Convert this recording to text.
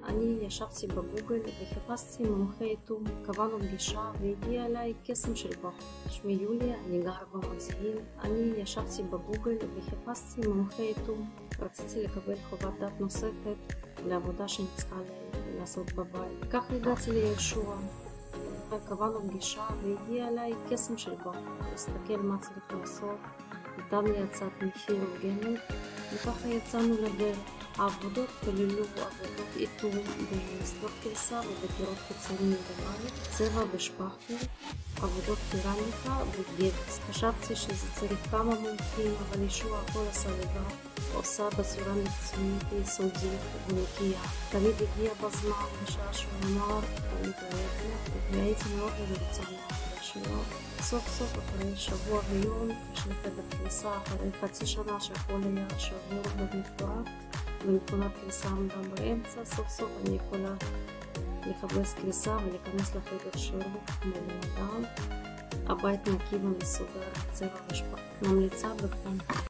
אני ישבתי בגוגל וחיפשתי מומחה איתום, קבענו פגישה והגיע אליי קסם של בחור. שמי יוליה, אני גרה במודיעין. אני ישבתי בגוגל וחיפשתי מומחה איתום. רציתי לקבל חוות דעת נוספת לעבודה שאני צריכה לעשות בבית. כך הגעתי לישוע. קבענו פגישה והגיע אליי קסם של בחור. הסתכל מה צריך לעשות, נתן לי הצעת מחיר הוגנת, וככה יצאנו לדרך. העבודות כללו עבודות איתור במסגרות כניסה ובקירות חיצוניים בבית, צבע בשפכטל, עבודות קרמיקה וגבס. חשבתי שזה צריך כמה מומחים, אבל ישוע הכל עשה לבד, עושה בצורה מקצועית, יסודית ונקייה. תמיד הגיע בזמן, בשעה שהוא אמר, אני אוהבת, והייתי מאוד מרוצה מהישוע. סוף סוף אחרי שבוע ויום, יש לי חדר כניסה אחרי חצי שנה שהכל היה שבור במפרק. ומכונת כניסה עמדה באמצע. סוף סוף אני יכולה לחפש כניסה ולהיכנס לחדר שירות כמו בן אדם. הבית נקי ומסודר, צבע ושפע. ממליצה בכם.